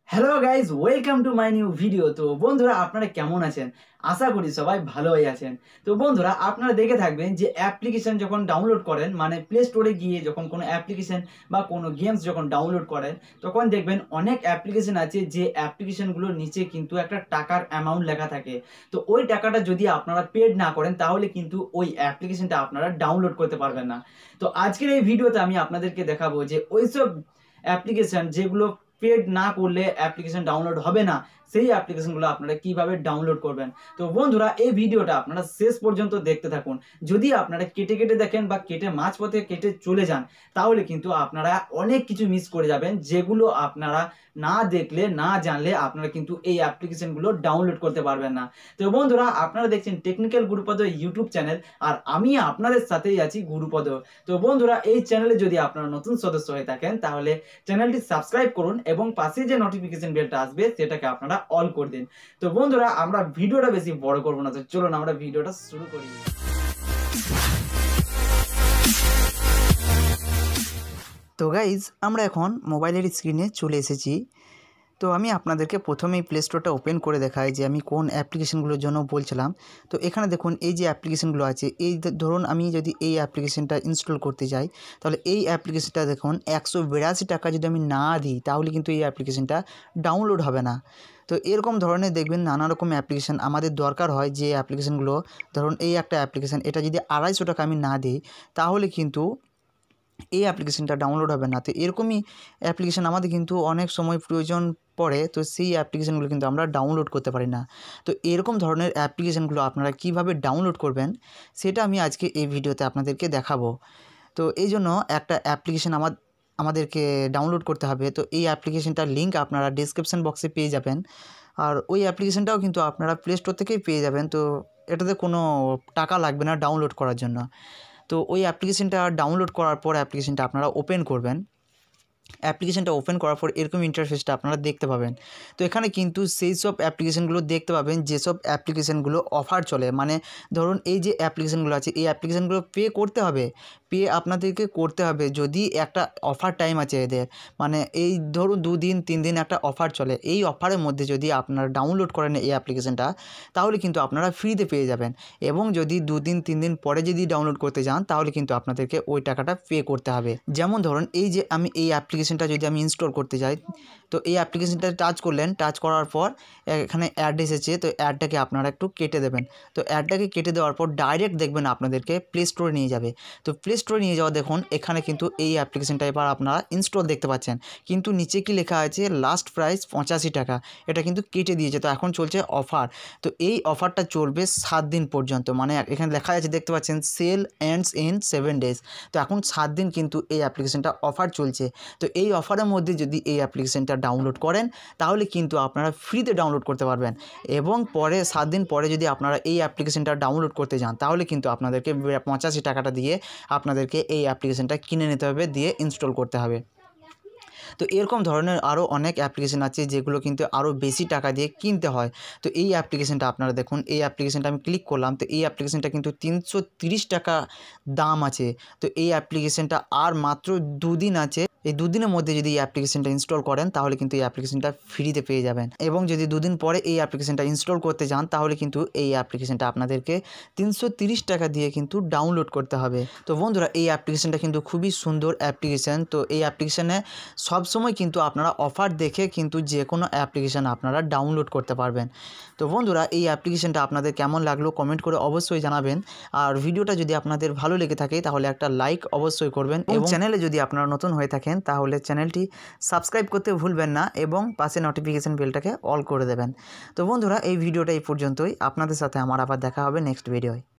Hello guys, welcome to my new video. তো বন্ধুরা, আপনারা কেমন আছেন? আশা করি সবাই ভালোই আছেন। তো বন্ধুরা, আপনারা দেখে থাকবেন যে অ্যাপ্লিকেশন যখন ডাউনলোড করেন, মানে প্লে স্টোরে গিয়ে যখন কোনো অ্যাপ্লিকেশন বা কোনো গেমস যখন ডাউনলোড করেন, তখন দেখবেন অনেক অ্যাপ্লিকেশন আছে যে অ্যাপ্লিকেশনগুলোর নিচে কিন্তু একটা টাকার অ্যামাউন্ট লেখা থাকে। তো ওই টাকাটা যদি আপনারা পেড না করেন, তাহলে কিন্তু ওই অ্যাপ্লিকেশনটা আপনারা ডাউনলোড করতে পারবেন না। তো আজকের এই ভিডিওতে আমি আপনাদেরকে দেখাবো যে ওইসব অ্যাপ্লিকেশন যেগুলো পেড না করলে অ্যাপ্লিকেশন ডাউনলোড হবে না, সেই অ্যাপ্লিকেশনগুলো আপনারা কিভাবে ডাউনলোড করবেন। তো বন্ধুরা, এই ভিডিওটা আপনারা শেষ পর্যন্ত দেখতে থাকুন। যদি আপনারা কেটে কেটে দেখেন বা কেটে মাঝপথে কেটে চলে যান, তাহলে কিন্তু আপনারা অনেক কিছু মিস করে যাবেন, যেগুলো আপনারা না দেখলে না জানলে আপনারা কিন্তু এই অ্যাপ্লিকেশনগুলো ডাউনলোড করতে পারবেন না। তো বন্ধুরা, আপনারা দেখছেন টেকনিক্যাল গুরুপদ ইউটিউব চ্যানেল, আর আমি আপনাদের সাথেই আছি গুরুপদ। তো বন্ধুরা, এই চ্যানেলে যদি আপনারা নতুন সদস্য হয়ে থাকেন, তাহলে চ্যানেলটি সাবস্ক্রাইব করুন এবং পাশে যে নোটিফিকেশন বেলটা আসবে সেটাকে আপনারা অল করে দিন। তো বন্ধুরা, আমরা ভিডিওটা বেশি বড় করব না, তো চলুন আমরা ভিডিওটা শুরু করি। তো গাইজ, আমরা এখন মোবাইলের স্ক্রিনে চলে এসেছি। তো আমি আপনাদেরকে প্রথমেই প্লে স্টোরটা ওপেন করে দেখাই যে আমি কোন অ্যাপ্লিকেশনগুলোর জন্য বলছিলাম। তো এখানে দেখুন, এই যে অ্যাপ্লিকেশনগুলো আছে, এই ধরুন আমি যদি এই অ্যাপ্লিকেশনটা ইনস্টল করতে যাই, তাহলে এই অ্যাপ্লিকেশনটা দেখুন 182 টাকা যদি আমি না দিই, তাহলে কিন্তু এই অ্যাপ্লিকেশনটা ডাউনলোড হবে না। তো এরকম ধরনের দেখবেন নানা রকম অ্যাপ্লিকেশান আমাদের দরকার হয়, যে অ্যাপ্লিকেশানগুলো ধরুন এই একটা অ্যাপ্লিকেশান, এটা যদি 250 টাকা আমি না দিই, তাহলে কিন্তু এই অ্যাপ্লিকেশনটা ডাউনলোড হবে না। তো এরকমই অ্যাপ্লিকেশান আমাদের কিন্তু অনেক সময় প্রয়োজন পড়ে, তো সেই অ্যাপ্লিকেশানগুলো কিন্তু আমরা ডাউনলোড করতে পারি না। তো এরকম ধরনের অ্যাপ্লিকেশানগুলো আপনারা কিভাবে ডাউনলোড করবেন, সেটা আমি আজকে এই ভিডিওতে আপনাদেরকে দেখাবো। তো এই জন্য একটা অ্যাপ্লিকেশান আমাদেরকে ডাউনলোড করতে হবে। তো এই অ্যাপ্লিকেশানটার লিঙ্ক আপনারা ডেসক্রিপশান বক্সে পেয়ে যাবেন, আর ওই অ্যাপ্লিকেশানটাও কিন্তু আপনারা প্লে স্টোর থেকেই পেয়ে যাবেন। তো এটাতে কোনো টাকা লাগবে না ডাউনলোড করার জন্য। তো ওই অ্যাপ্লিকেশানটা ডাউনলোড করার পর অ্যাপ্লিকেশানটা আপনারা ওপেন করবেন। অ্যাপ্লিকেশানটা ওপেন করার পর এরকম ইন্টারফেসটা আপনারা দেখতে পাবেন। তো এখানে কিন্তু সেই সব অ্যাপ্লিকেশানগুলো দেখতে পাবেন যেসব অ্যাপ্লিকেশানগুলো অফার চলে। মানে ধরুন এই যে অ্যাপ্লিকেশানগুলো আছে, এই অ্যাপ্লিকেশানগুলো পে করতে হবে, পে আপনাদেরকে করতে হবে যদি একটা অফার টাইম আছে এদের। মানে এই ধরুন 2 দিন 3 দিন একটা অফার চলে, এই অফারের মধ্যে যদি আপনারা ডাউনলোড করেন এই অ্যাপ্লিকেশানটা, তাহলে কিন্তু আপনারা ফ্রিতে পেয়ে যাবেন। এবং যদি 2 দিন 3 দিন পরে যদি ডাউনলোড করতে যান, তাহলে কিন্তু আপনাদেরকে ওই টাকাটা পে করতে হবে। যেমন ধরুন এই যে আমি এই অ্যাপ্লিকেশানটা যদি আমি ইনস্টল করতে যাই, তো এই অ্যাপ্লিকেশানটা টাচ করলেন, টাচ করার পর এখানে অ্যাড এসেছে, তো অ্যাডটাকে আপনারা একটু কেটে দেবেন। তো অ্যাডটাকে কেটে দেওয়ার পর ডাইরেক্ট দেখবেন আপনাদেরকে প্লে স্টোরে নিয়ে যাবে। তো প্লে স্টোরে নিয়ে যাওয়া দেখুন, এখানে কিন্তু এই অ্যাপ্লিকেশানটা এবার আপনারা ইনস্টল দেখতে পাচ্ছেন, কিন্তু নিচে কি লেখা আছে লাস্ট প্রাইস 85 টাকা, এটা কিন্তু কেটে দিয়েছে। তো এখন চলছে অফার। তো এই অফারটা চলবে 7 দিন পর্যন্ত। মানে এখানে লেখা আছে, দেখতে পাচ্ছেন সেল এন্ডস ইন 7 ডেজ। তো এখন 7 দিন কিন্তু এই অ্যাপ্লিকেশানটা অফার চলছে। তো এই অফারের মধ্যে যদি এই অ্যাপ্লিকেশানটা ডাউনলোড করেন, তাহলে কিন্তু আপনারা ফ্রিতে ডাউনলোড করতে পারবেন। এবং পরে 7 দিন পরে যদি আপনারা এই অ্যাপ্লিকেশানটা ডাউনলোড করতে যান, তাহলে কিন্তু আপনাদেরকে 85 টাকাটা দিয়ে আপনাদেরকে এই অ্যাপ্লিকেশানটা কিনে নিতে হবে, দিয়ে ইনস্টল করতে হবে। তো এরকম ধরনের আরও অনেক অ্যাপ্লিকেশান আছে যেগুলো কিন্তু আরও বেশি টাকা দিয়ে কিনতে হয়। তো এই অ্যাপ্লিকেশানটা আপনারা দেখুন, এই অ্যাপ্লিকেশানটা আমি ক্লিক করলাম, তো এই অ্যাপ্লিকেশানটা কিন্তু 330 টাকা দাম আছে। তো এই অ্যাপ্লিকেশানটা আর মাত্র 2 দিন আছে। এই 2 দিনের মধ্যে যদি এই অ্যাপ্লিকেশানটা ইনস্টল করেন, তাহলে কিন্তু এই অ্যাপ্লিকেশানটা ফ্রিতে পেয়ে যাবেন। এবং যদি 2 দিন পরে এই অ্যাপ্লিকেশানটা ইনস্টল করতে যান, তাহলে কিন্তু এই অ্যাপ্লিকেশানটা আপনাদেরকে 330 টাকা দিয়ে কিন্তু ডাউনলোড করতে হবে। তো বন্ধুরা, এই অ্যাপ্লিকেশানটা কিন্তু খুবই সুন্দর অ্যাপ্লিকেশান। তো এই অ্যাপ্লিকেশানে সবসময় কিন্তু আপনারা অফার দেখে কিন্তু যে কোনো অ্যাপ্লিকেশান আপনারা ডাউনলোড করতে পারবেন। তো বন্ধুরা, এই অ্যাপ্লিকেশানটা আপনাদের কেমন লাগলো কমেন্ট করে অবশ্যই জানাবেন। আর ভিডিওটা যদি আপনাদের ভালো লেগে থাকে, তাহলে একটা লাইক অবশ্যই করবেন। এবং চ্যানেলে যদি আপনারা নতুন হয়ে থাকেন, তাহলে চ্যানেলটি সাবস্ক্রাইব করতে ভুলবেন না, এবং পাশে নোটিফিকেশান বেলটাকে অল করে দেবেন। তো বন্ধুরা, এই ভিডিওটা এই পর্যন্তই। আপনাদের সাথে আমার আবার দেখা হবে নেক্সট ভিডিওয়।